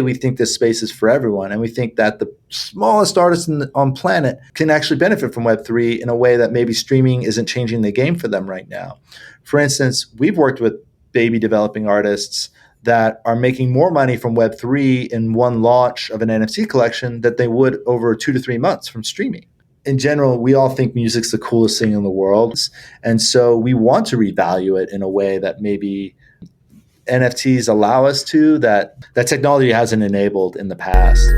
we think this space is for everyone, and we think that the smallest artists on planet can actually benefit from Web3 in a way that maybe streaming isn't changing the game for them right now. For instance, we've worked with baby developing artists that are making more money from Web3 in one launch of an NFT collection that they would over 2 to 3 months from streaming. In general, we all think music's the coolest thing in the world. And so we want to revalue it in a way that maybe NFTs allow us to, that technology hasn't enabled in the past.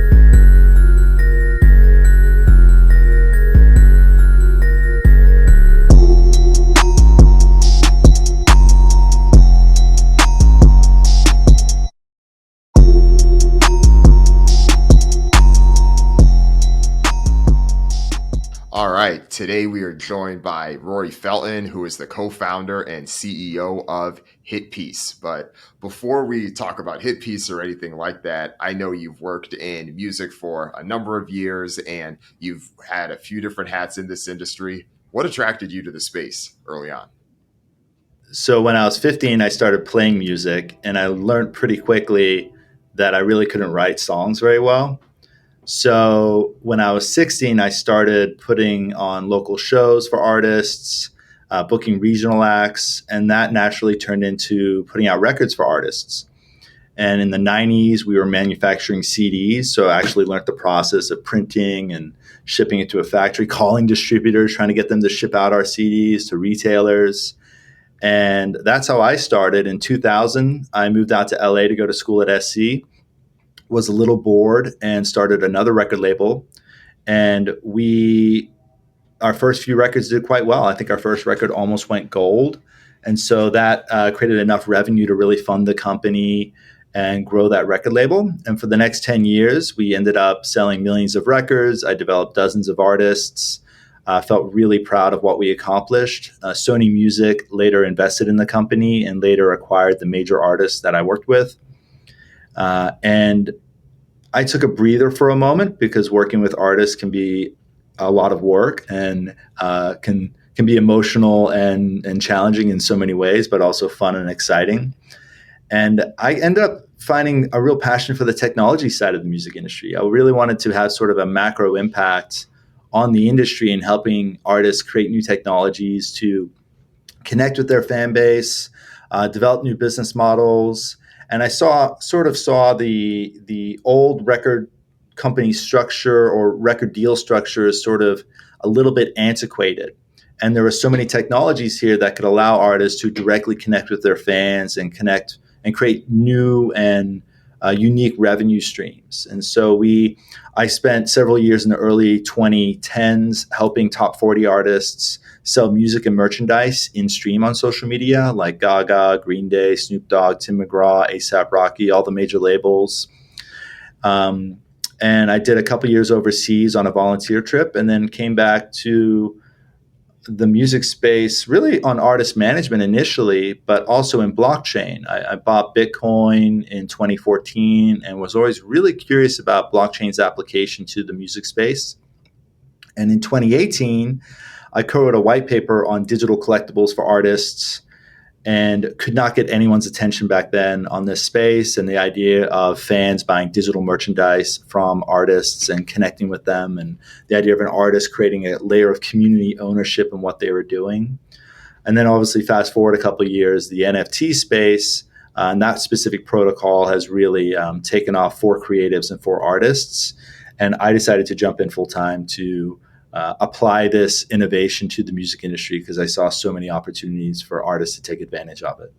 All right, today we are joined by Rory Felton, who is the co-founder and CEO of HitPiece. But before we talk about HitPiece or anything like that, I know you've worked in music for a number of years and you've had a few different hats in this industry. What attracted you to the space early on? So when I was 15, I started playing music, and I learned pretty quickly that I really couldn't write songs very well. So when I was 16, I started putting on local shows for artists, booking regional acts, and that naturally turned into putting out records for artists. And in the 90s, we were manufacturing CDs, so I actually learned the process of printing and shipping it to a factory, calling distributors, trying to get them to ship out our CDs to retailers. And that's how I started. In 2000, I moved out to LA to go to school at SC. Was a little bored and started another record label. And our first few records did quite well. I think our first record almost went gold. And so that created enough revenue to really fund the company and grow that record label. And for the next 10 years, we ended up selling millions of records. I developed dozens of artists. Felt really proud of what we accomplished. Sony Music later invested in the company and later acquired the major artists that I worked with. And I took a breather for a moment because working with artists can be a lot of work and can be emotional and challenging in so many ways, but also fun and exciting. And I ended up finding a real passion for the technology side of the music industry. I really wanted to have sort of a macro impact on the industry and helping artists create new technologies to connect with their fan base, develop new business models. And I saw the old record company structure or record deal structure as sort of a little bit antiquated. And there were so many technologies here that could allow artists to directly connect with their fans and connect and create new and unique revenue streams. And so I spent several years in the early 2010s helping top 40 artists sell music and merchandise in stream on social media, like Gaga, Green Day, Snoop Dogg, Tim McGraw, A$AP Rocky, all the major labels. And I did a couple years overseas on a volunteer trip and then came back to the music space, really on artist management initially, but also in blockchain. I bought Bitcoin in 2014 and was always really curious about blockchain's application to the music space. And in 2018, I co-wrote a white paper on digital collectibles for artists and could not get anyone's attention back then on this space and the idea of fans buying digital merchandise from artists and connecting with them, and the idea of an artist creating a layer of community ownership in what they were doing. And then obviously fast forward a couple of years, the NFT space and that specific protocol has really taken off for creatives and for artists. And I decided to jump in full time to apply this innovation to the music industry because I saw so many opportunities for artists to take advantage of it.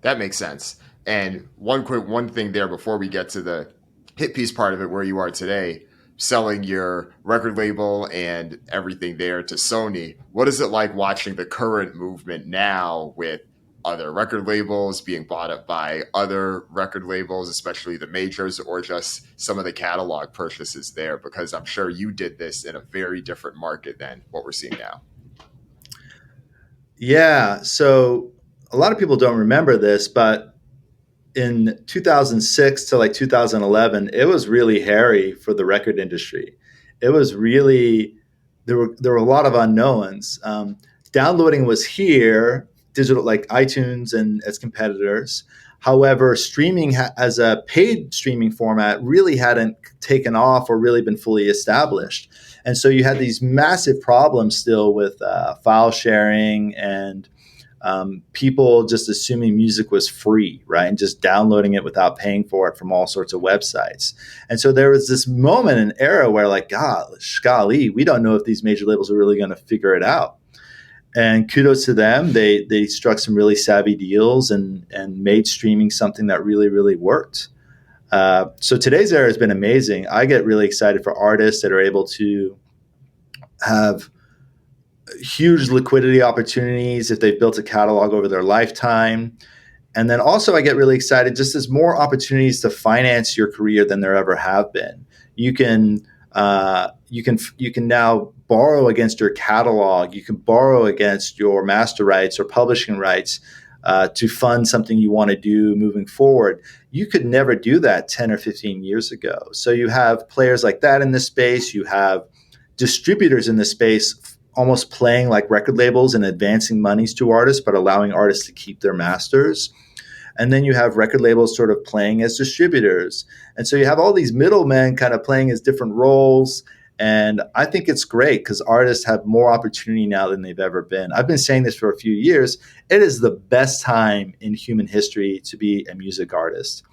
That makes sense. And one thing there before we get to the HitPiece part of it, where you are today, selling your record label and everything there to Sony. What is it like watching the current movement now with other record labels being bought up by other record labels, especially the majors, or just some of the catalog purchases there? Because I'm sure you did this in a very different market than what we're seeing now. Yeah. So a lot of people don't remember this, but in 2006 to like 2011, it was really hairy for the record industry. It was really, there were a lot of unknowns. Downloading was here, digital like iTunes and its competitors. However, streaming as a paid streaming format really hadn't taken off or really been fully established. And so you had these massive problems still with file sharing and people just assuming music was free, right? And just downloading it without paying for it from all sorts of websites. And so there was this moment, an era where like, golly, we don't know if these major labels are really going to figure it out. And kudos to them. They struck some really savvy deals and made streaming something that really, really worked. So today's era has been amazing. I get really excited for artists that are able to have huge liquidity opportunities if they've built a catalog over their lifetime. And then also I get really excited just as more opportunities to finance your career than there ever have been. You can now borrow against your catalog. You can borrow against your master rights or publishing rights to fund something you want to do moving forward. You could never do that 10 or 15 years ago. So you have players like that in this space. You have distributors in this space almost playing like record labels and advancing monies to artists, but allowing artists to keep their masters. And then you have record labels sort of playing as distributors. And so you have all these middlemen kind of playing as different roles. And I think it's great because artists have more opportunity now than they've ever been. I've been saying this for a few years. It is the best time in human history to be a music artist.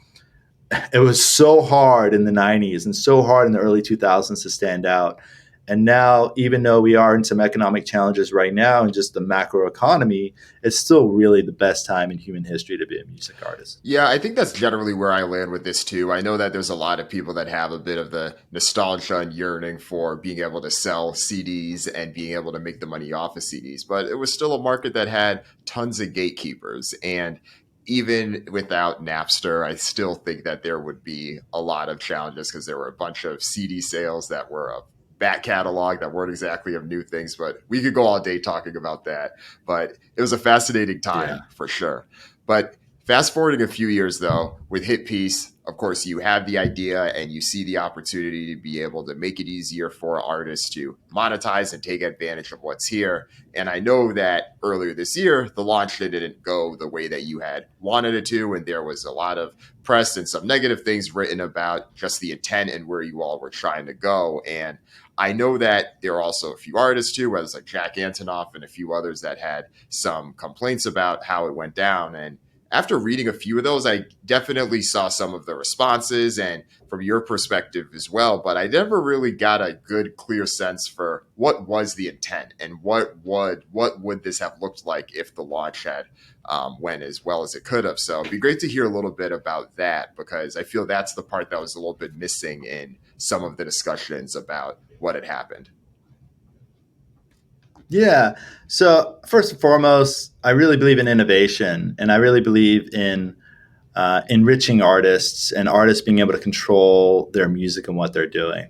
It was so hard in the 90s and so hard in the early 2000s to stand out. And now, even though we are in some economic challenges right now and just the macro economy, it's still really the best time in human history to be a music artist. Yeah, I think that's generally where I land with this too. I know that there's a lot of people that have a bit of the nostalgia and yearning for being able to sell CDs and being able to make the money off of CDs, but it was still a market that had tons of gatekeepers. And even without Napster, I still think that there would be a lot of challenges because there were a bunch of CD sales that were of back catalog that weren't exactly of new things, but we could go all day talking about that. But it was a fascinating time for sure. But fast forwarding a few years though, with HitPiece, of course, you have the idea and you see the opportunity to be able to make it easier for artists to monetize and take advantage of what's here. And I know that earlier this year, the launch didn't go the way that you had wanted it to. And there was a lot of press and some negative things written about just the intent and where you all were trying to go. And I know that there are also a few artists too, whether it's like Jack Antonoff and a few others that had some complaints about how it went down. And after reading a few of those, I definitely saw some of the responses and from your perspective as well, but I never really got a good, clear sense for what was the intent and what would this have looked like if the launch had went as well as it could have. So it'd be great to hear a little bit about that because I feel that's the part that was a little bit missing in some of the discussions about what had happened. Yeah. So first and foremost, I really believe in innovation, and I really believe in enriching artists and artists being able to control their music and what they're doing.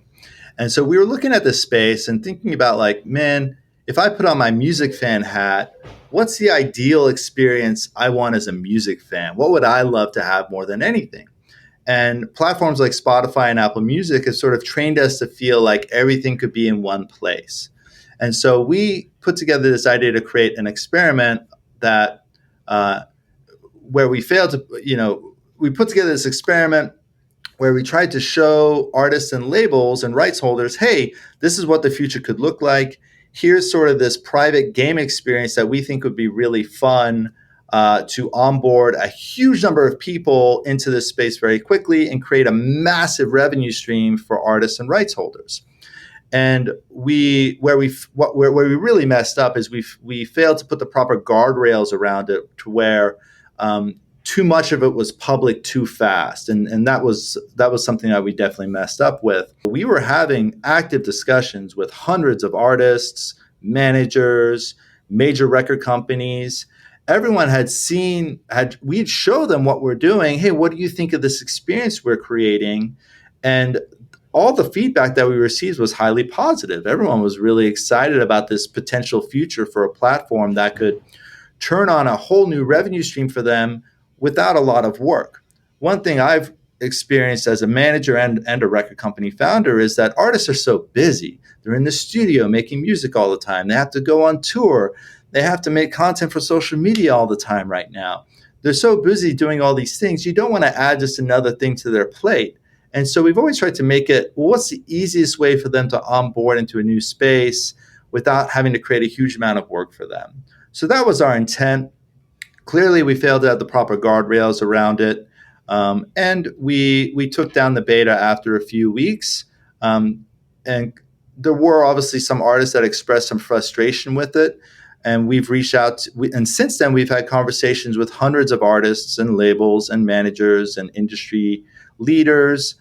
And so we were looking at this space and thinking about like, man, if I put on my music fan hat, what's the ideal experience I want as a music fan? What would I love to have more than anything? And platforms like Spotify and Apple Music have sort of trained us to feel like everything could be in one place. And so we put together this idea to create an experiment that where we failed to, we put together this experiment where we tried to show artists and labels and rights holders, hey, this is what the future could look like. Here's sort of this private game experience that we think would be really fun to onboard a huge number of people into this space very quickly and create a massive revenue stream for artists and rights holders. And where we really messed up is we failed to put the proper guardrails around it to where too much of it was public too fast, and that was something that we definitely messed up with. We were having active discussions with hundreds of artists, managers, major record companies. Everyone we'd show them what we're doing. Hey, what do you think of this experience we're creating? And all the feedback that we received was highly positive. Everyone was really excited about this potential future for a platform that could turn on a whole new revenue stream for them without a lot of work. One thing I've experienced as a manager and a record company founder is that artists are so busy. They're in the studio making music all the time. They have to go on tour. They have to make content for social media all the time right now. they're so busy doing all these things, you don't want to add just another thing to their plate. And so we've always tried to make it, well, what's the easiest way for them to onboard into a new space without having to create a huge amount of work for them? So that was our intent. Clearly, we failed to have the proper guardrails around it. And we took down the beta after a few weeks. And there were obviously some artists that expressed some frustration with it. And we've reached out, and since then, we've had conversations with hundreds of artists and labels and managers and industry leaders,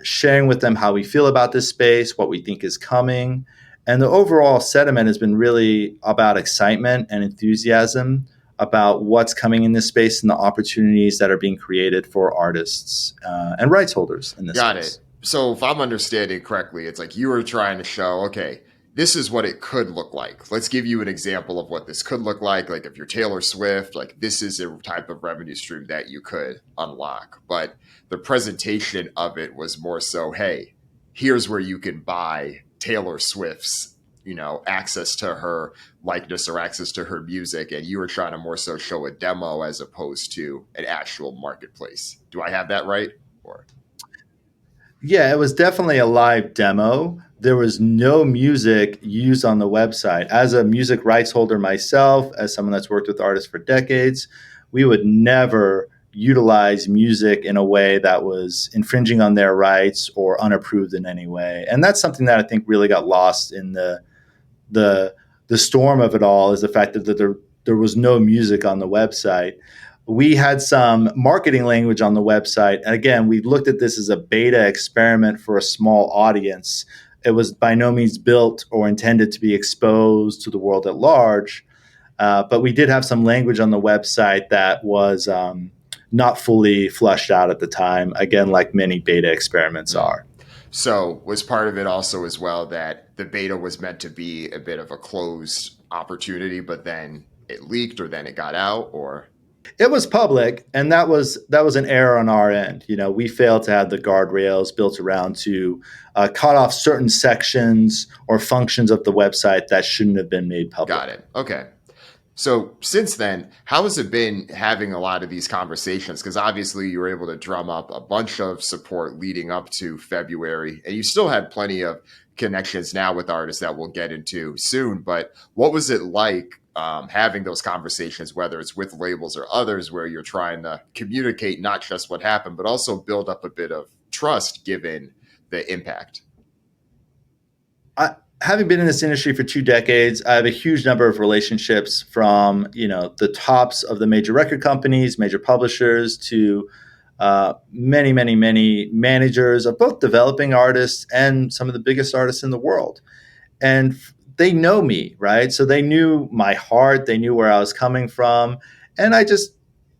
sharing with them how we feel about this space, what we think is coming. And the overall sentiment has been really about excitement and enthusiasm about what's coming in this space and the opportunities that are being created for artists and rights holders in this Got space. it. So if I'm understanding correctly, it's like you were trying to show, okay, this is what it could look like. Let's give you an example of what this could look like. Like if you're Taylor Swift, like this is a type of revenue stream that you could unlock. But the presentation of it was more so, hey, here's where you can buy Taylor Swift's, access to her likeness or access to her music. And you were trying to more so show a demo as opposed to an actual marketplace. Do I have that right? Or Yeah, it was definitely a live demo. There was no music used on the website. As a music rights holder myself, as someone that's worked with artists for decades, we would never utilize music in a way that was infringing on their rights or unapproved in any way. And that's something that I think really got lost in the the storm of it all, is the fact that there was no music on the website. We had some marketing language on the website. And again, we looked at this as a beta experiment for a small audience. It was by no means built or intended to be exposed to the world at large. But we did have some language on the website that was not fully flushed out at the time, again, like many beta experiments are. so was part of it also as well that the beta was meant to be a bit of a closed opportunity, but then it leaked or then it got out or It was public, and that was an error on our end. We failed to have the guardrails built around to cut off certain sections or functions of the website that shouldn't have been made public. got it. Okay. So since then, how has it been having a lot of these conversations? Because obviously you were able to drum up a bunch of support leading up to February, and you still had plenty of connections now with artists that we'll get into soon. But what was it like having those conversations, whether it's with labels or others, where you're trying to communicate not just what happened, but also build up a bit of trust given the impact? Having been in this industry for 2 decades, I have a huge number of relationships from the tops of the major record companies, major publishers, to many, many, many managers of both developing artists and some of the biggest artists in the world. And they know me, right? So they knew my heart, they knew where I was coming from, and I just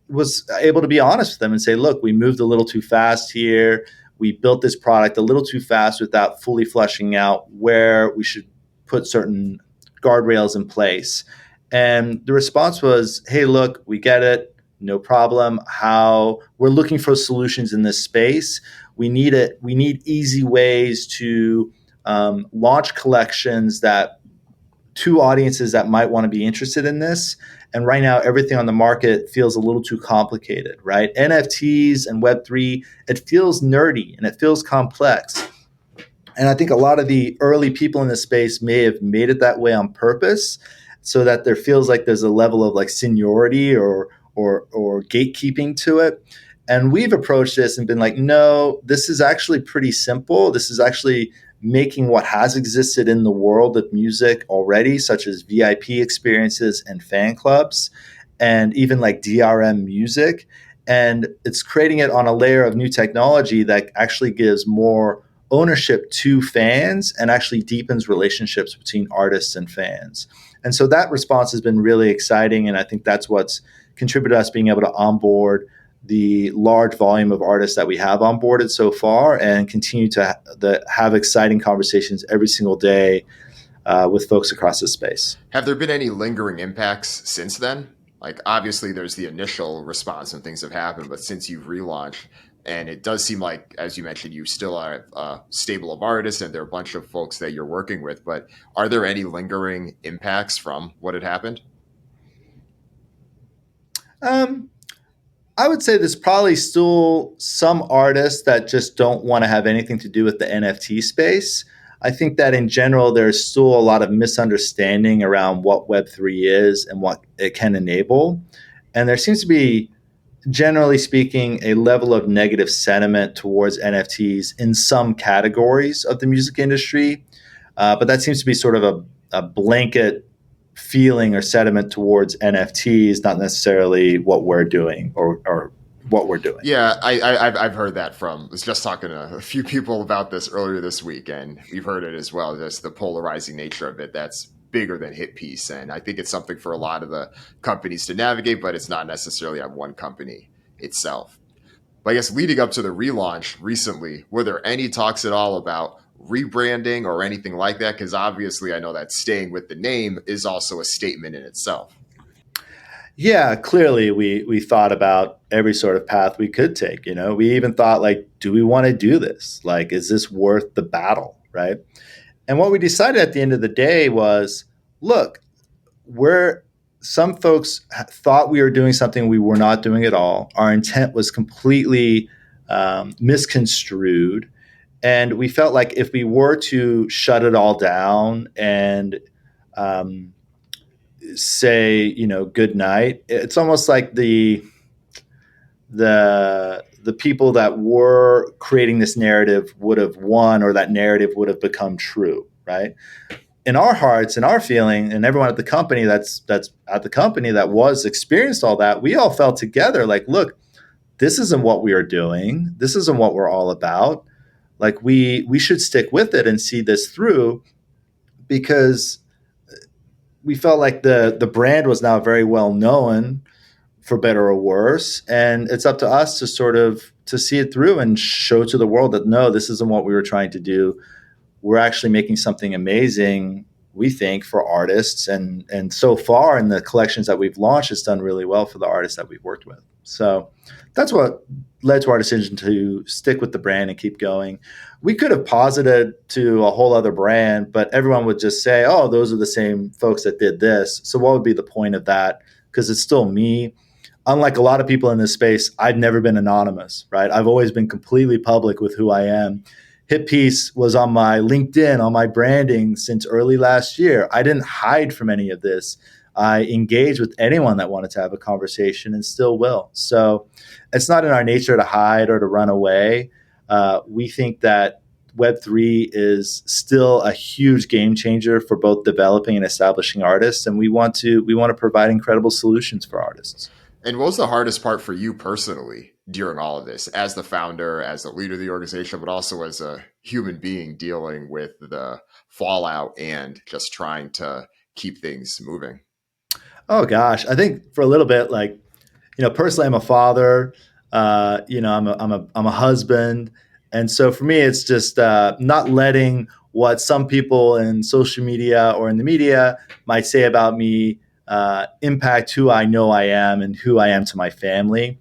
was able to be honest with them and say, look, we moved a little too fast here. We built this product a little too fast without fully fleshing out where we should put certain guardrails in place. And the response was, hey, look, we get it. No problem. How we're looking for solutions in this space. We need it. We need easy ways to launch collections that to audiences that might want to be interested in this. And right now, everything on the market feels a little too complicated, right? NFTs and Web3, it feels nerdy and it feels complex. And I think a lot of the early people in this space may have made it that way on purpose, so that there feels like there's a level of like seniority or gatekeeping to it. And we've approached this and been like, no, this is actually pretty simple. This is actually making what has existed in the world of music already, such as VIP experiences and fan clubs, and even like DRM music. And it's creating it on a layer of new technology that actually gives more ownership to fans and actually deepens relationships between artists and fans. And so that response has been really exciting. And I think that's what's contributed to us being able to onboard the large volume of artists that we have onboarded so far and continue to have exciting conversations every single day with folks across the space. Have there been any lingering impacts since then? Like, obviously, there's the initial response and things have happened, but since you've relaunched, and it does seem like, as you mentioned, you still are a stable of artists and there are a bunch of folks that you're working with, but are there any lingering impacts from what had happened? Um, I would say there's probably still some artists that just don't want to have anything to do with the NFT space. I think that in general, there's still a lot of misunderstanding around what Web3 is and what it can enable. And there seems to be, generally speaking, a level of negative sentiment towards NFTs in some categories of the music industry. But that seems to be sort of a blanket feeling or sentiment towards NFTs, not necessarily what we're doing or what we're doing. Yeah, I've heard that from. I was just talking to a few people about this earlier this week, and we've heard it as well. Just the polarizing nature of it. That's bigger than HitPiece, and I think it's something for a lot of the companies to navigate, but it's not necessarily on one company itself. But I guess leading up to the relaunch recently, were there any talks at all about rebranding or anything like that? Because obviously, I know that staying with the name is also a statement in itself. Yeah, clearly we thought about every sort of path we could take. You know, we even thought like, do we want to do this? Like, is this worth the battle? Right. And what we decided at the end of the day was, look, we're some folks thought we were doing something we were not doing at all. Our intent was completely misconstrued. And we felt like if we were to shut it all down and um, say, you know, good night, it's almost like the people that were creating this narrative would have won, or that narrative would have become true, right? In our hearts and our feeling, and everyone at the company that's at the company that was experienced all that, we all felt together like, look, this isn't what we are doing. This isn't what we're all about. Like we should stick with it and see this through, because we felt like the brand was now very well known, for better or worse, and it's up to us to sort of to see it through and show to the world that no, this isn't what we were trying to do. We're actually making something amazing, we think, for artists, and so far in the collections that we've launched, it's done really well for the artists that we've worked with. So that's what led to our decision to stick with the brand and keep going. We could have posited to a whole other brand, but everyone would just say, oh, those are the same folks that did this, so what would be the point of that? Because it's still me. Unlike a lot of people in this space, I've never been anonymous, right? I've always been completely public with who I am. HitPiece was on my LinkedIn, on my branding since early last year. I didn't hide from any of this. I engaged with anyone that wanted to have a conversation and still will. So it's not in our nature to hide or to run away. We think that Web3 is still a huge game changer for both developing and establishing artists, and we want to provide incredible solutions for artists. And what was the hardest part for you personally during all of this, as the founder, as the leader of the organization, but also as a human being dealing with the fallout and just trying to keep things moving? Oh gosh, I think for a little bit, like, you know, personally, I'm a father. You know, I'm a husband, and so for me, it's just not letting what some people in social media or in the media might say about me impact who I know I am and who I am to my family.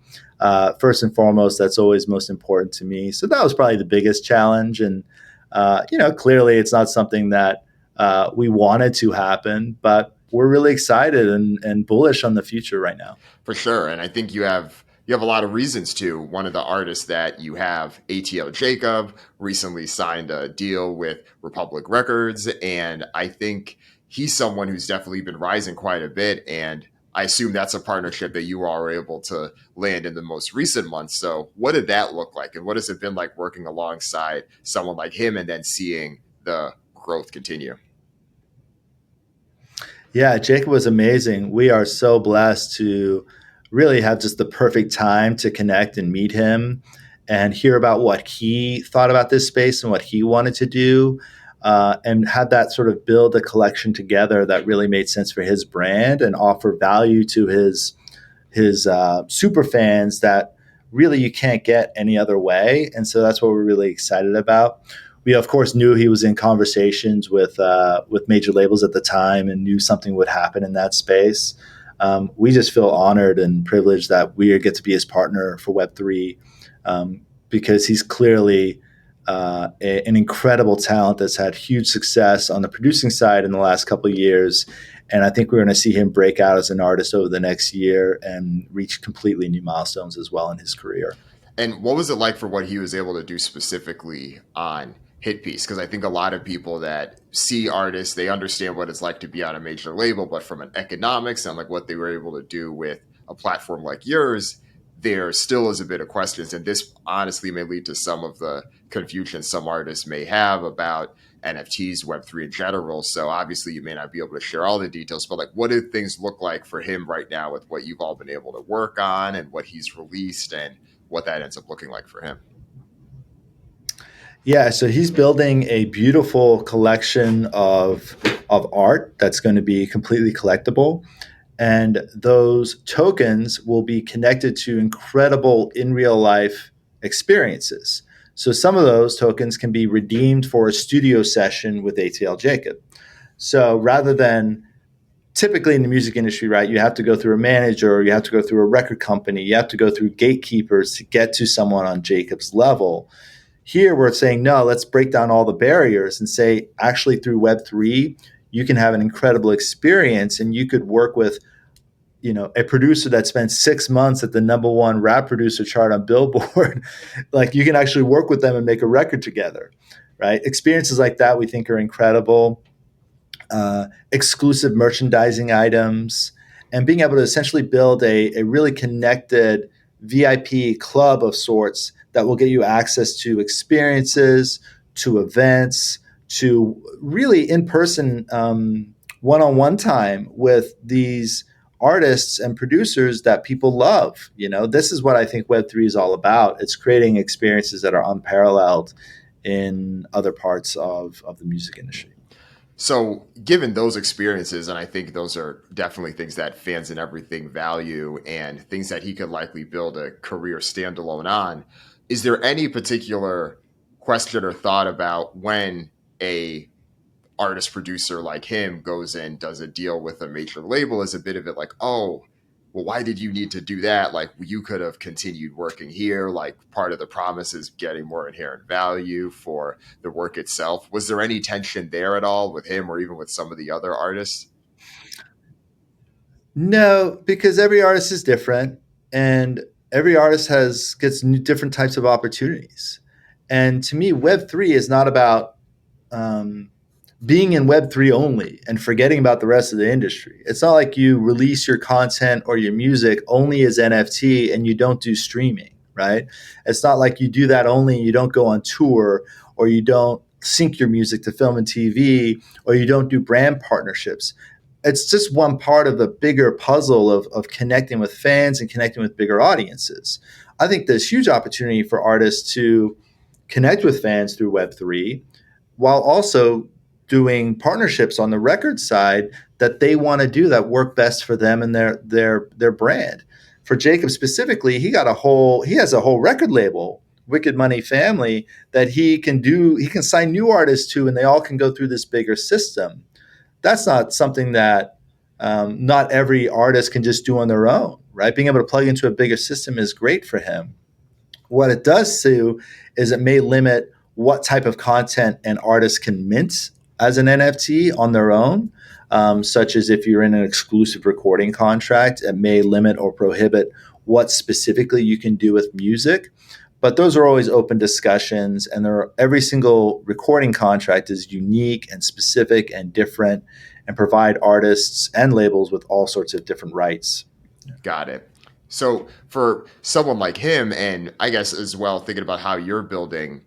First and foremost, that's always most important to me. So that was probably the biggest challenge, and you know, clearly, it's not something that we wanted to happen, but we're really excited and bullish on the future right now. For sure. And I think you have a lot of reasons to. One of the artists that you have, ATL Jacob, recently signed a deal with Republic Records, and I think he's someone who's definitely been rising quite a bit. And I assume that's a partnership that you are able to land in the most recent months. So what did that look like? And what has it been like working alongside someone like him and then seeing the growth continue? Yeah, Jacob was amazing. We are so blessed to really have just the perfect time to connect and meet him and hear about what he thought about this space and what he wanted to do, and had that sort of build a collection together that really made sense for his brand and offer value to his super fans that really you can't get any other way. And so that's what we're really excited about. We of course knew he was in conversations with major labels at the time and knew something would happen in that space. We just feel honored and privileged that we get to be his partner for Web3, because he's clearly an incredible talent that's had huge success on the producing side in the last couple of years, And I think we're going to see him break out as an artist over the next year and reach completely new milestones as well in his career. And what was it like for what he was able to do specifically on HitPiece? Because I think a lot of people that see artists, they understand what it's like to be on a major label, but from an economics and like what they were able to do with a platform like yours, there still is a bit of questions. And this honestly may lead to some of the confusion some artists may have about NFTs, Web3 in general. So obviously you may not be able to share all the details, but like what do things look like for him right now with what you've all been able to work on and what he's released and what that ends up looking like for him? Yeah, so he's building a beautiful collection of art that's going to be completely collectible. And those tokens will be connected to incredible in real life experiences. So some of those tokens can be redeemed for a studio session with ATL Jacob. So rather than typically in the music industry, right, you have to go through a manager, or you have to go through a record company, you have to go through gatekeepers to get to someone on Jacob's level. Here we're saying, no, let's break down all the barriers and say, actually, through Web3, you can have an incredible experience, and you could work with, a producer that spent 6 months at the #1 rap producer chart on Billboard. Like, you can actually work with them and make a record together, right? Experiences like that we think are incredible. Exclusive merchandising items, and being able to essentially build a really connected VIP club of sorts that will get you access to experiences, to events, to really in-person one-on-one time with these artists and producers that people love. This is what I think Web3 is all about. It's creating experiences that are unparalleled in other parts of the music industry. So, given those experiences, and I think those are definitely things that fans and everything value and things that he could likely build a career standalone on, is there any particular question or thought about when a artist producer like him goes in, does a deal with a major label, is a bit of it like, oh, well, why did you need to do that? Like, you could have continued working here. Like, part of the promise is getting more inherent value for the work itself. Was there any tension there at all with him or even with some of the other artists? No, because every artist is different, and every artist gets different types of opportunities. And to me, Web3 is not about um, being in Web3 only and forgetting about the rest of the industry. It's not like you release your content or your music only as NFT and you don't do streaming, right? It's not like you do that only and you don't go on tour, or you don't sync your music to film and TV, or you don't do brand partnerships. It's just one part of the bigger puzzle of connecting with fans and connecting with bigger audiences. I think there's huge opportunity for artists to connect with fans through Web3 while also doing partnerships on the record side that they want to do that work best for them and their brand. For Jacob specifically, he has a whole record label, Wicked Money Family, that he can sign new artists to, and they all can go through this bigger system. That's not something that not every artist can just do on their own, right? Being able to plug into a bigger system is great for him. What it does do is it may limit what type of content an artist can mint as an NFT on their own, such as if you're in an exclusive recording contract, it may limit or prohibit what specifically you can do with music. But those are always open discussions, and every single recording contract is unique and specific and different, and provide artists and labels with all sorts of different rights. Got it. So, for someone like him, and I guess as well, thinking about how you're building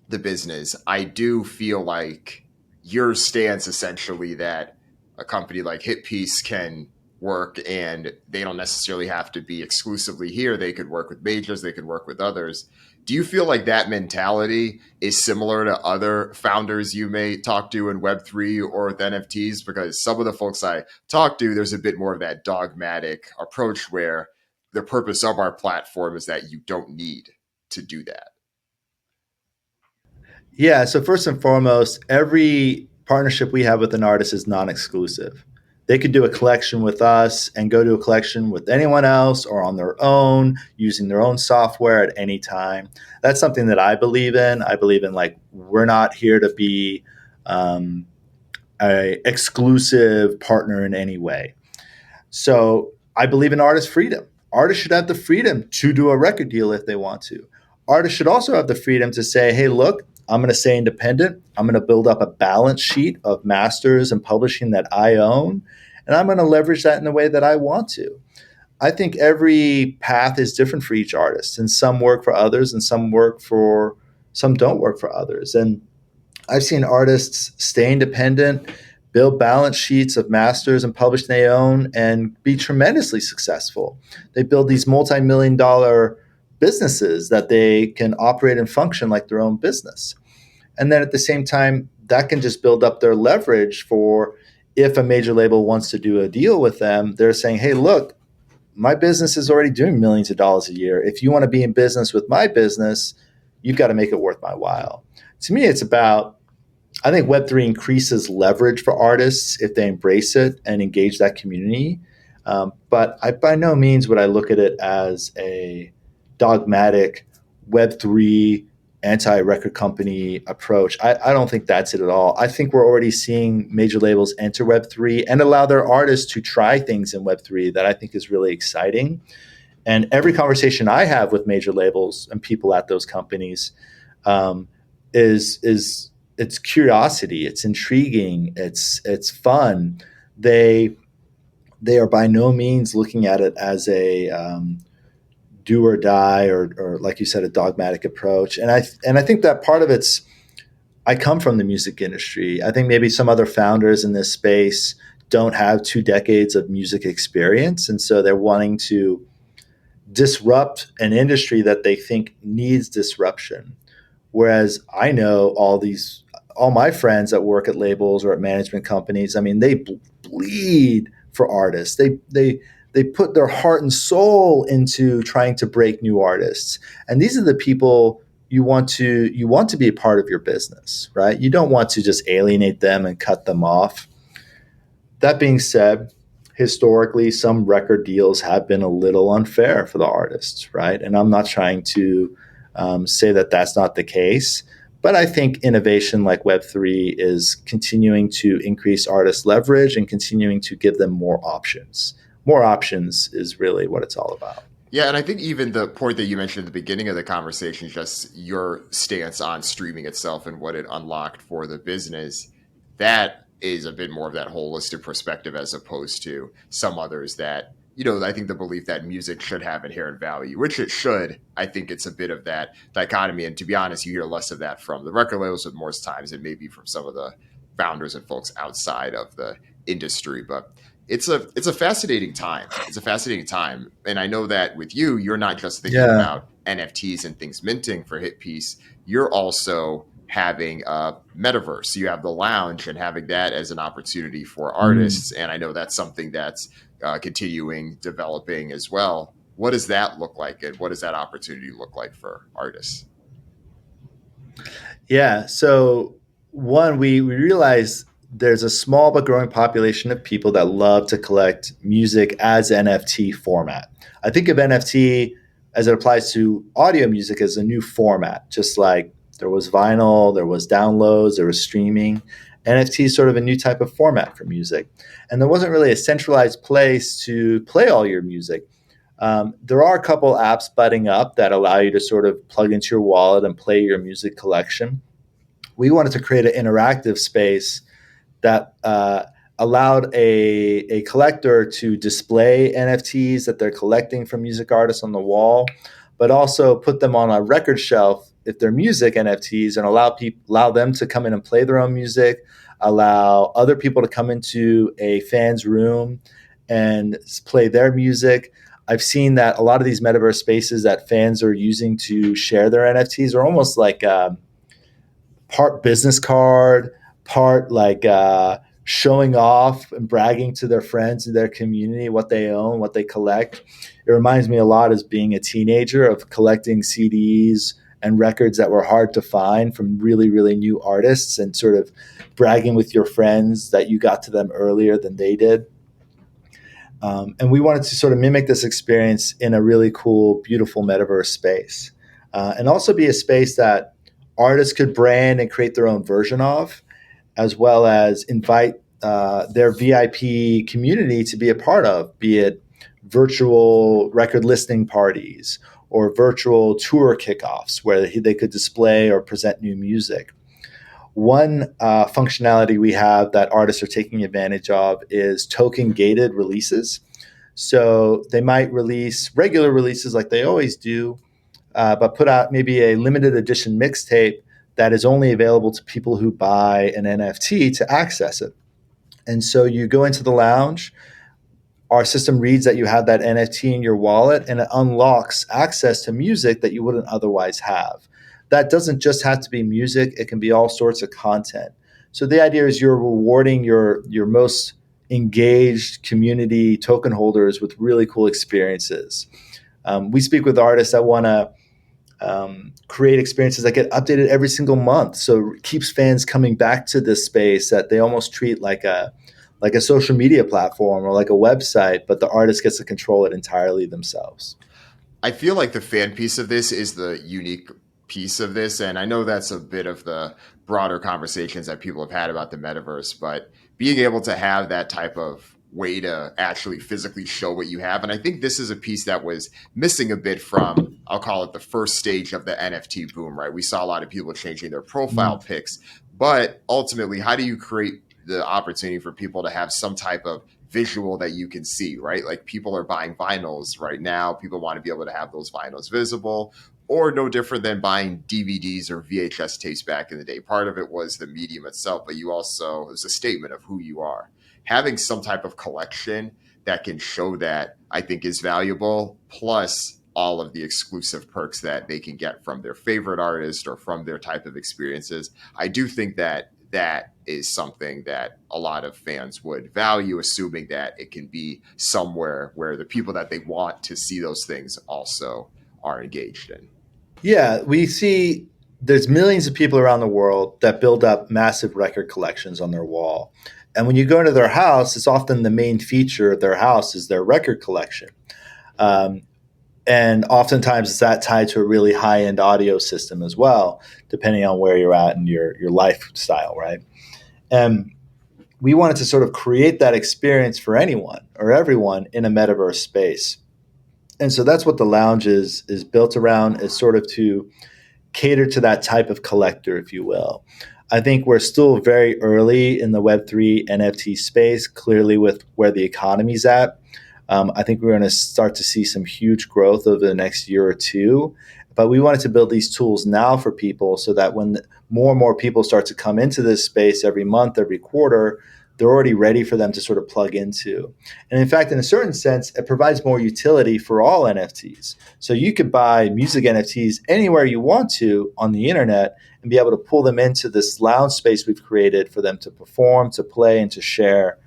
the business, I do feel like your stance essentially that a company like HitPiece can work and they don't necessarily have to be exclusively here. They could work with majors, they could work with others. Do you feel like that mentality is similar to other founders you may talk to in Web3 or with NFTs? Because some of the folks I talk to, there's a bit more of that dogmatic approach where the purpose of our platform is that you don't need to do that. Yeah. So first and foremost, every partnership we have with an artist is non-exclusive. They could do a collection with us and go to a collection with anyone else or on their own using their own software at any time. That's something that I believe in. I believe in, like, we're not here to be a exclusive partner in any way. So I believe in artist freedom. Artists should have the freedom to do a record deal if they want to. Artists should also have the freedom to say, hey, look, I'm going to stay independent. I'm going to build up a balance sheet of masters and publishing that I own, and I'm going to leverage that in the way that I want to. I think every path is different for each artist, and some work for others, and some don't work for others. And I've seen artists stay independent, build balance sheets of masters and publish their own, and be tremendously successful. They build these multi-million dollar businesses that they can operate and function like their own business. And then at the same time, that can just build up their leverage for if a major label wants to do a deal with them, they're saying, hey, look, my business is already doing millions of dollars a year. If you want to be in business with my business, you've got to make it worth my while. To me, it's about, I think Web3 increases leverage for artists if they embrace it and engage that community. But by no means would I look at it as a dogmatic Web3 anti-record company approach. I don't think that's it at all. I think we're already seeing major labels enter Web3 and allow their artists to try things in Web3 that I think is really exciting. And every conversation I have with major labels and people at those companies is it's curiosity, it's intriguing, it's fun. They are by no means looking at it as a do or die or like you said, a dogmatic approach. And I think that part of it's, I come from the music industry. I think maybe some other founders in this space don't have 2 decades of music experience, and so they're wanting to disrupt an industry that they think needs disruption. Whereas I know all my friends that work at labels or at management companies, I mean, they bleed for artists. They put their heart and soul into trying to break new artists. And these are the people you want to be a part of your business, right? You don't want to just alienate them and cut them off. That being said, historically, some record deals have been a little unfair for the artists, right? And I'm not trying to say that that's not the case, but I think innovation like Web3 is continuing to increase artist leverage and continuing to give them more options. More options is really what it's all about. Yeah, and I think even the point that you mentioned at the beginning of the conversation, just your stance on streaming itself and what it unlocked for the business, that is a bit more of that holistic perspective as opposed to some others that, I think the belief that music should have inherent value, which it should. I think it's a bit of that dichotomy. And to be honest, you hear less of that from the record labels with more times and maybe from some of the founders and folks outside of the industry. But it's a fascinating time. It's a fascinating time. And I know that with you, you're not just thinking about NFTs and things minting for HitPiece. You're also having a metaverse. You have the lounge and having that as an opportunity for artists. And I know that's something that's continuing, developing as well. What does that look like? And what does that opportunity look like for artists? Yeah. So one, we realize there's a small but growing population of people that love to collect music as NFT format. I think of NFT as it applies to audio music as a new format, just like there was vinyl, there was downloads, there was streaming. NFT is sort of a new type of format for music. And there wasn't really a centralized place to play all your music. There are a couple apps budding up that allow you to sort of plug into your wallet and play your music collection. We wanted to create an interactive space that allowed a collector to display NFTs that they're collecting from music artists on the wall, but also put them on a record shelf if they're music NFTs and allow them to come in and play their own music, allow other people to come into a fan's room and play their music. I've seen that a lot of these metaverse spaces that fans are using to share their NFTs are almost like part business card, part like showing off and bragging to their friends and their community what they own, what they collect. It reminds me a lot as being a teenager of collecting CDs and records that were hard to find from really, really new artists and sort of bragging with your friends that you got to them earlier than they did. And we wanted to sort of mimic this experience in a really cool, beautiful metaverse space. And also be a space that artists could brand and create their own version of. as well as invite their VIP community to be a part of, be it virtual record listing parties or virtual tour kickoffs where they could display or present new music. One functionality we have that artists are taking advantage of is token gated releases. So they might release regular releases like they always do, but put out maybe a limited edition mixtape that is only available to people who buy an NFT to access it. And so you go into the lounge, our system reads that you have that NFT in your wallet, and it unlocks access to music that you wouldn't otherwise have. That doesn't just have to be music, it can be all sorts of content. So the idea is you're rewarding your most engaged community token holders with really cool experiences. We speak with artists that want to create experiences that get updated every single month. So it keeps fans coming back to this space that they almost treat like a social media platform or like a website, but the artist gets to control it entirely themselves. I feel like the fan piece of this is the unique piece of this. And I know that's a bit of the broader conversations that people have had about the metaverse, but being able to have that type of way to actually physically show what you have. And I think this is a piece that was missing a bit from, I'll call it the first stage of the NFT boom, right? We saw a lot of people changing their profile pics, but ultimately, how do you create the opportunity for people to have some type of visual that you can see, right? Like people are buying vinyls right now. People want to be able to have those vinyls visible, or no different than buying DVDs or VHS tapes back in the day. Part of it was the medium itself, but you also, it was a statement of who you are. Having some type of collection that can show that, I think, is valuable, plus all of the exclusive perks that they can get from their favorite artist or from their type of experiences. I do think that that is something that a lot of fans would value, assuming that it can be somewhere where the people that they want to see those things also are engaged in. Yeah, we see there's millions of people around the world that build up massive record collections on their wall. And when you go into their house, it's often the main feature of their house is their record collection. Um, and oftentimes it's that tied to a really high-end audio system as well, depending on where you're at in your lifestyle, right? And we wanted to sort of create that experience for anyone or everyone in a metaverse space. And so that's what the lounge is built around, is sort of to cater to that type of collector, if you will. I think we're still very early in the Web3 NFT space, clearly with where the economy's at. I think we're going to start to see some huge growth over the next year or two. But we wanted to build these tools now for people so that when more and more people start to come into this space every month, every quarter, they're already ready for them to sort of plug into. And in fact, in a certain sense, it provides more utility for all NFTs. So you could buy music NFTs anywhere you want to on the internet and be able to pull them into this lounge space we've created for them to perform, to play, and to share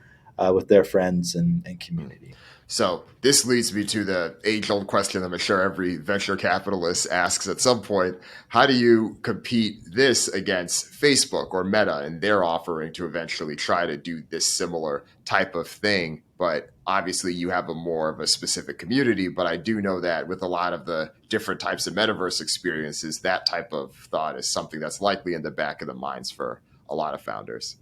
with their friends and community. So this leads me to the age-old question I'm sure every venture capitalist asks at some point. How do you compete this against Facebook or Meta and their offering to eventually try to do this similar type of thing? But obviously you have a more of a specific community. But I do know that with a lot of the different types of metaverse experiences, that type of thought is something that's likely in the back of the minds for a lot of founders.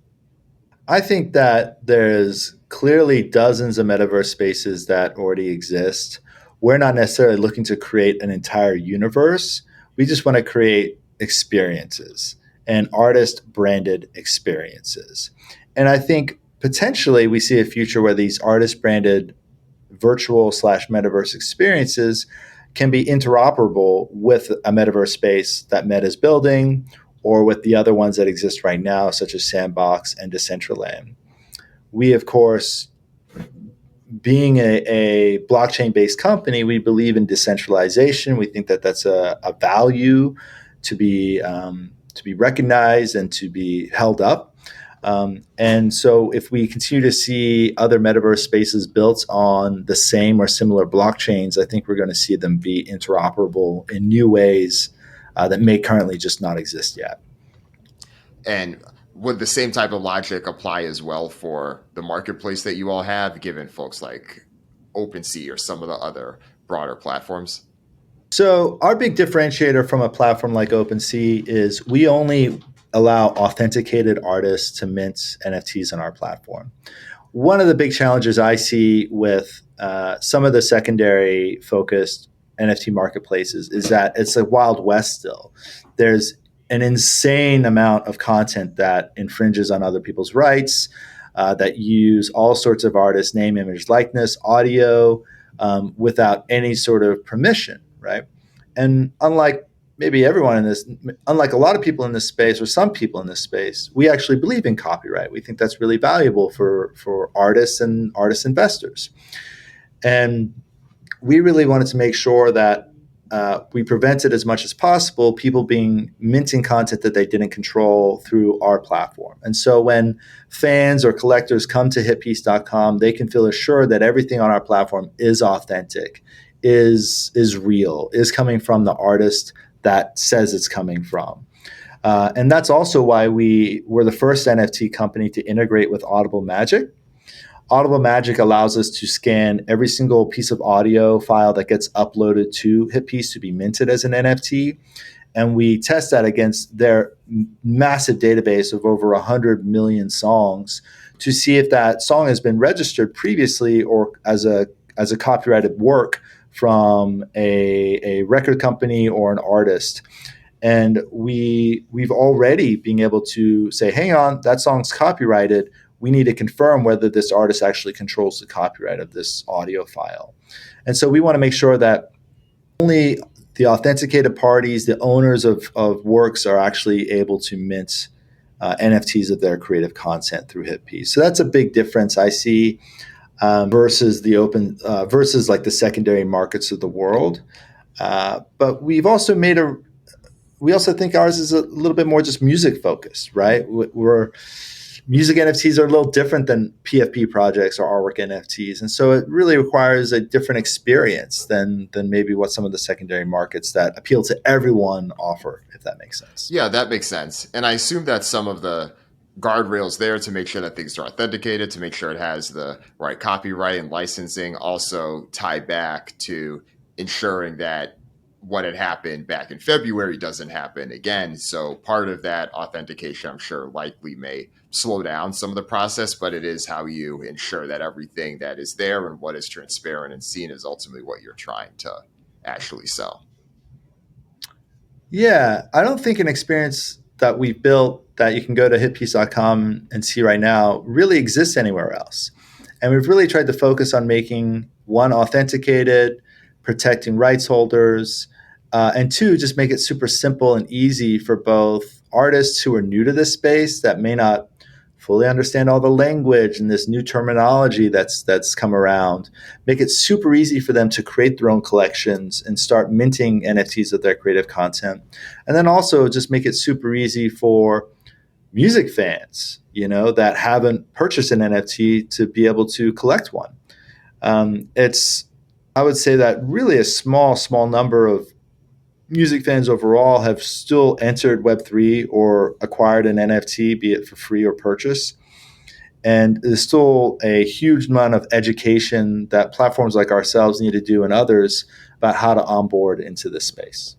I think that there's clearly dozens of metaverse spaces that already exist. We're not necessarily looking to create an entire universe. We just want to create experiences and artist branded experiences. And I think potentially we see a future where these artist branded virtual slash metaverse experiences can be interoperable with a metaverse space that Meta is building or with the other ones that exist right now, such as Sandbox and Decentraland. We, of course, being a blockchain-based company, we believe in decentralization. We think that that's a value to be recognized and to be held up. And so if we continue to see other metaverse spaces built on the same or similar blockchains, I think we're going to see them be interoperable in new ways that may currently just not exist yet. And would the same type of logic apply as well for the marketplace that you all have, given folks like Opensea or some of the other broader platforms? So our big differentiator from a platform like Opensea is we only allow authenticated artists to mint NFTs on our platform. One of the big challenges I see with some of the secondary focused NFT marketplaces is that it's a wild west still. There's an insane amount of content that infringes on other people's rights, that use all sorts of artists' name, image, likeness, audio, without any sort of permission, right? And maybe everyone in this, unlike a lot of people in this space or some people in this space, we actually believe in copyright. We think that's really valuable for artists and artist investors. And we really wanted to make sure that we prevented as much as possible people being minting content that they didn't control through our platform. And so when fans or collectors come to hitpiece.com, they can feel assured that everything on our platform is authentic, is real, is coming from the artist that says it's coming from. And that's also why we were the first NFT company to integrate with Audible Magic. Audible Magic allows us to scan every single piece of audio file that gets uploaded to HitPiece to be minted as an NFT. And we test that against their massive database of over 100 million songs to see if that song has been registered previously or as a copyrighted work from a record company or an artist. And we've already been able to say, hang on, that song's copyrighted. We need to confirm whether this artist actually controls the copyright of this audio file. And so we want to make sure that only the authenticated parties, the owners of works, are actually able to mint NFTs of their creative content through HitPiece. So that's a big difference I see versus versus like the secondary markets of the world. But we also think ours is a little bit more just music focused, right? Music NFTs are a little different than PFP projects or artwork NFTs. And so it really requires a different experience than maybe what some of the secondary markets that appeal to everyone offer, if that makes sense. Yeah, that makes sense. And I assume that some of the guardrails there to make sure that things are authenticated, to make sure it has the right copyright and licensing, also tie back to ensuring that what had happened back in February doesn't happen again. So part of that authentication, I'm sure, likely may slow down some of the process, but it is how you ensure that everything that is there and what is transparent and seen is ultimately what you're trying to actually sell. Yeah, I don't think an experience that we've built that you can go to hitpiece.com and see right now really exists anywhere else. And we've really tried to focus on making one, authenticated, protecting rights holders, and two, just make it super simple and easy for both artists who are new to this space that may not fully understand all the language and this new terminology that's come around. Make it super easy for them to create their own collections and start minting NFTs of their creative content. And then also just make it super easy for music fans, that haven't purchased an NFT to be able to collect one. I would say that really a small number of music fans overall have still entered Web3 or acquired an NFT, be it for free or purchase. And there's still a huge amount of education that platforms like ourselves need to do and others about how to onboard into this space.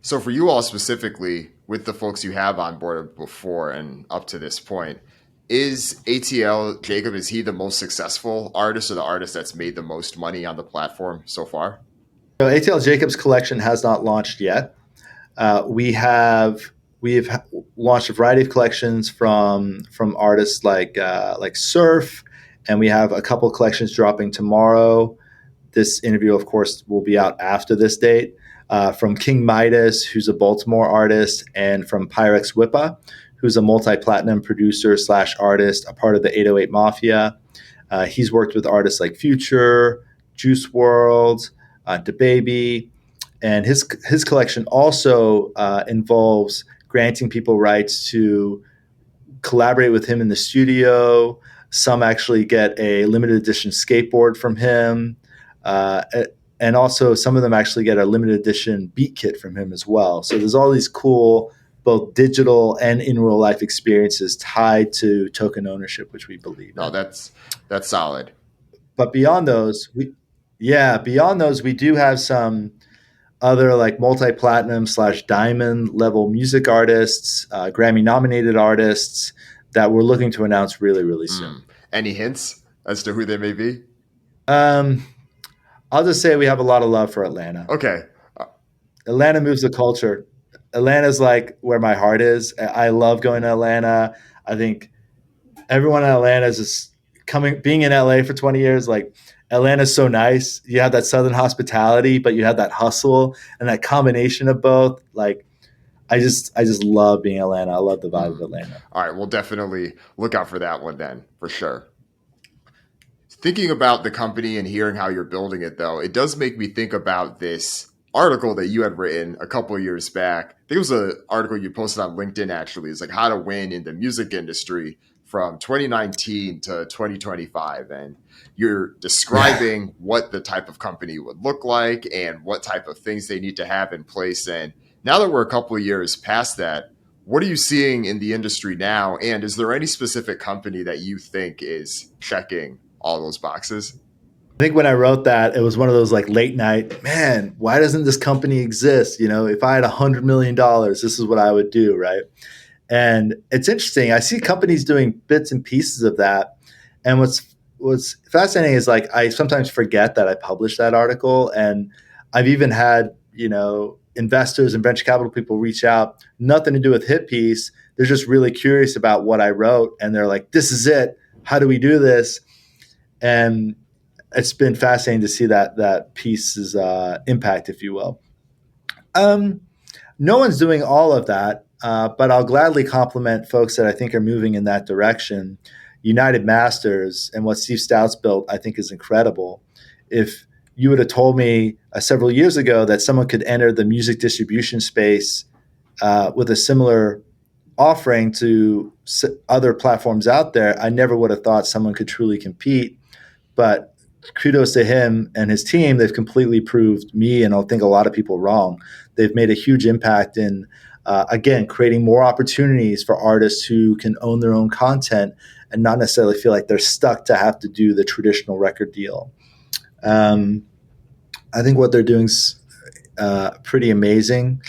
So for you all specifically, with the folks you have onboarded before and up to this point, is ATL Jacob, is he the most successful artist or the artist that's made the most money on the platform so far? So ATL Jacob's collection has not launched yet. We have launched a variety of collections from artists like Surf, and we have a couple of collections dropping tomorrow. This interview, of course, will be out after this date. From King Midas, who's a Baltimore artist, and from Pyrex Whippa, who's a multi-platinum producer / artist, a part of the 808 Mafia. He's worked with artists like Future, Juice WRLD, DaBaby, and his collection also involves granting people rights to collaborate with him in the studio. Some actually get a limited edition skateboard from him. And also some of them actually get a limited edition beat kit from him as well. So there's all these cool, both digital and in real life experiences tied to token ownership, which we believe. No, that's solid. But beyond those, we do have some other like multi-platinum slash diamond level music artists, Grammy nominated artists that we're looking to announce really, really soon. Any hints as to who they may be? Um, I'll just say we have a lot of love for Atlanta. Okay. Uh, Atlanta moves the culture. Atlanta's like where my heart is. I love going to Atlanta. I think everyone in Atlanta is just being in LA for 20 years. Like Atlanta's so nice. You have that Southern hospitality, but you have that hustle and that combination of both. Like I just love being in Atlanta. I love the vibe of Atlanta. All right, we'll definitely look out for that one then, for sure. Thinking about the company and hearing how you're building it, though, it does make me think about this article that you had written a couple of years back. I think it was an article you posted on LinkedIn, actually. It's like how to win in the music industry from 2019 to 2025. And you're describing what the type of company would look like and what type of things they need to have in place. And now that we're a couple of years past that, what are you seeing in the industry now? And is there any specific company that you think is checking all those boxes? I think when I wrote that, it was one of those like late night, man, why doesn't this company exist? You know, if I had $100 million, this is what I would do, right? And it's interesting. I see companies doing bits and pieces of that. And what's fascinating is like I sometimes forget that I published that article. And I've even had, you know, investors and venture capital people reach out, nothing to do with HitPiece. They're just really curious about what I wrote. And they're like, this is it. How do we do this? And it's been fascinating to see that piece's impact, if you will. No one's doing all of that, but I'll gladly compliment folks that I think are moving in that direction. United Masters and what Steve Stout's built, I think, is incredible. If you would have told me several years ago that someone could enter the music distribution space with a similar offering to other platforms out there, I never would have thought someone could truly compete. But kudos to him and his team. They've completely proved me and I think a lot of people wrong. They've made a huge impact in, again, creating more opportunities for artists who can own their own content and not necessarily feel like they're stuck to have to do the traditional record deal. I think what they're doing is pretty amazing.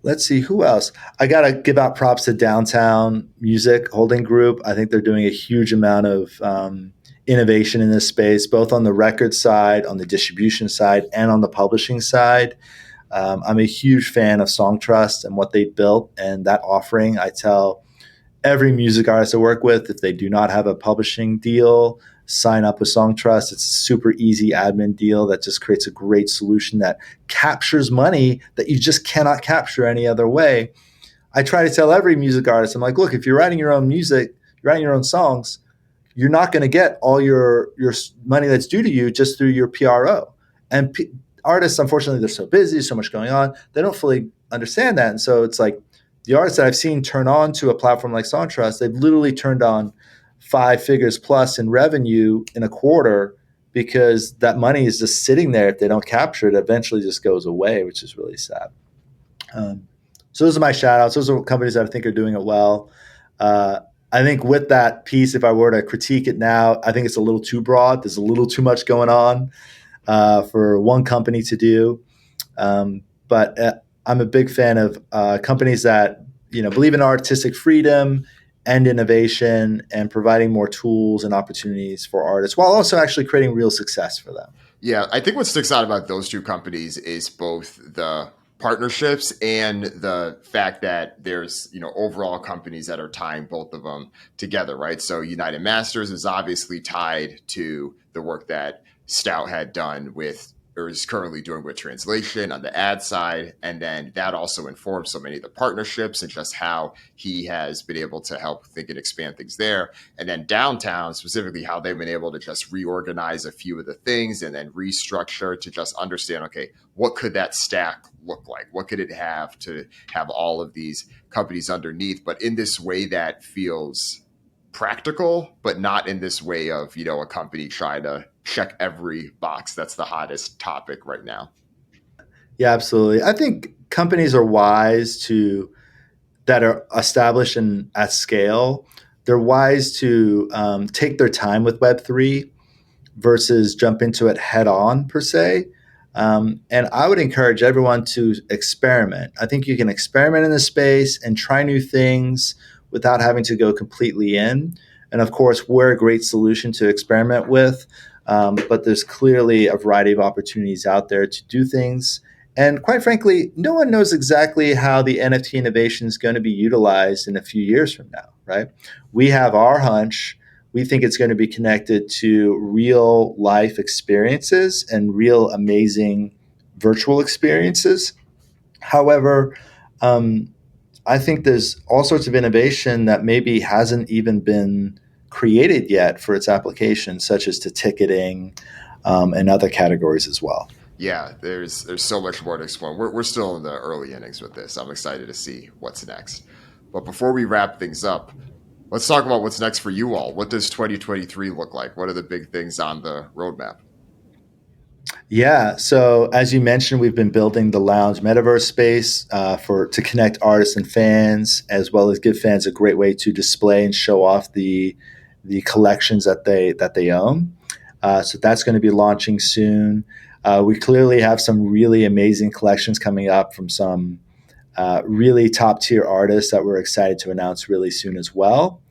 Let's see, who else? I got to give out props to Downtown Music Holding Group. I think they're doing a huge amount of innovation in this space, both on the record side, on the distribution side, and on the publishing side. I'm a huge fan of Songtrust and what they built and that offering. I tell every music artist I work with, if they do not have a publishing deal, sign up with Songtrust. It's a super easy admin deal that just creates a great solution that captures money that you just cannot capture any other way. I try to tell every music artist, I'm like, look, if you're writing your own music, you're writing your own songs, you're not going to get all your money that's due to you just through your PRO. And artists, unfortunately, they're so busy, so much going on, they don't fully understand that. And so it's like the artists that I've seen turn on to a platform like Songtrust, they've literally turned on 5 figures plus in revenue in a quarter because that money is just sitting there. If they don't capture it, eventually just goes away, which is really sad. So those are my shout outs. Those are companies that I think are doing it well. I think with that piece, if I were to critique it now, I think it's a little too broad. There's a little too much going on for one company to do. But I'm a big fan of companies that believe in artistic freedom and innovation and providing more tools and opportunities for artists while also actually creating real success for them. Yeah, I think what sticks out about those two companies is both the partnerships and the fact that there's overall companies that are tying both of them together, right? So United Masters is obviously tied to the work that Stout had done with or is currently doing with translation on the ad side. And then that also informs so many of the partnerships and just how he has been able to help think and expand things there. And then Downtown, specifically how they've been able to just reorganize a few of the things and then restructure to just understand, okay, what could that stack look like? What could it have to have all of these companies underneath, but in this way that feels practical, but not in this way of, a company trying to check every box that's the hottest topic right now. Yeah, absolutely. I think companies are wise that are established and at scale. They're wise to take their time with Web3 versus jump into it head on per se. And I would encourage everyone to experiment. I think you can experiment in the space and try new things without having to go completely in. And of course, we're a great solution to experiment with. But there's clearly a variety of opportunities out there to do things. And quite frankly, no one knows exactly how the NFT innovation is going to be utilized in a few years from now, right? We have our hunch. We think it's going to be connected to real life experiences and real amazing virtual experiences. However, um, I think there's all sorts of innovation that maybe hasn't even been created yet for its application, such as to ticketing and other categories as well. Yeah, there's so much more to explore. We're still in the early innings with this. I'm excited to see what's next. But before we wrap things up, let's talk about what's next for you all. What does 2023 look like? What are the big things on the roadmap? Yeah. So as you mentioned, we've been building the lounge metaverse space for to connect artists and fans, as well as give fans a great way to display and show off the collections that they own. So that's going to be launching soon. We clearly have some really amazing collections coming up from some really top tier artists that we're excited to announce really soon as well.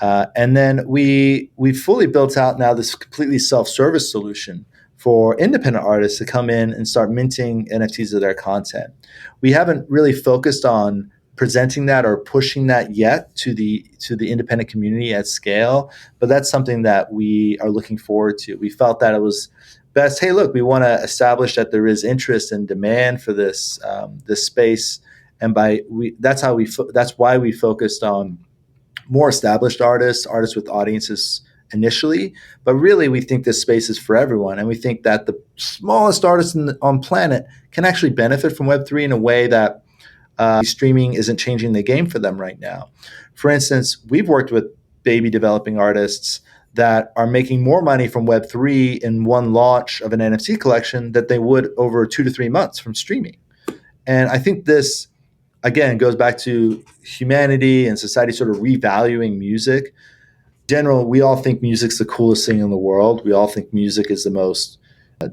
And then we've fully built out now this completely self-service solution for independent artists to come in and start minting NFTs of their content. We haven't really focused on presenting that or pushing that yet to the independent community at scale, but that's something that we are looking forward to. We felt that it was best. Hey, look, we want to establish that there is interest and demand for this space, and that's why we focused on more established artists, artists with audiences initially. But really, we think this space is for everyone. And we think that the smallest artists on planet can actually benefit from Web3 in a way that streaming isn't changing the game for them right now. For instance, we've worked with baby developing artists that are making more money from Web3 in one launch of an NFT collection that they would over 2 to 3 months from streaming. And I think this again goes back to humanity and society sort of revaluing music. In general, we all think music's the coolest thing in the world. We all think music is the most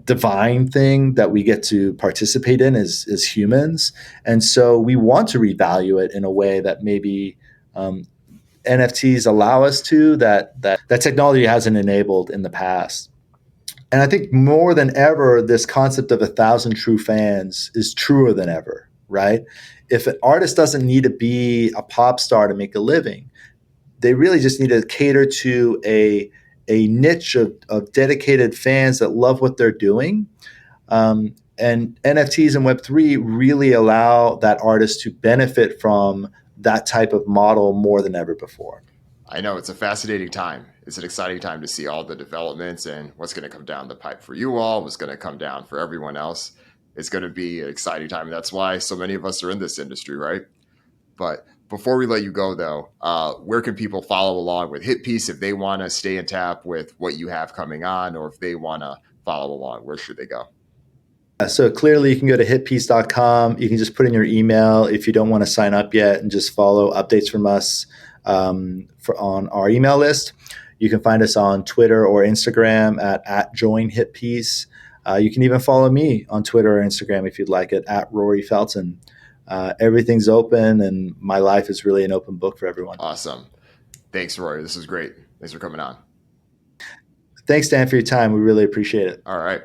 divine thing that we get to participate in as humans. And so we want to revalue it in a way that maybe NFTs allow us to, that technology hasn't enabled in the past. And I think more than ever, this concept of 1,000 true fans is truer than ever, right? If an artist doesn't need to be a pop star to make a living, they really just need to cater to a niche of dedicated fans that love what they're doing. And NFTs and Web3 really allow that artist to benefit from that type of model more than ever before. I know it's a fascinating time. It's an exciting time to see all the developments and what's going to come down the pipe for you all, what's going to come down for everyone else. It's going to be an exciting time. That's why so many of us are in this industry, right? But before we let you go, though, where can people follow along with HitPiece if they want to stay in tap with what you have coming on, or if they want to follow along? Where should they go? So clearly you can go to hitpiece.com. You can just put in your email if you don't want to sign up yet and just follow updates from us on our email list. You can find us on Twitter or Instagram at @joinhitpiece. You can even follow me on Twitter or Instagram if you'd like it at Rory Felton. Everything's open, and my life is really an open book for everyone. Awesome. Thanks, Rory. This was great. Thanks for coming on. Thanks, Dan, for your time. We really appreciate it. All right.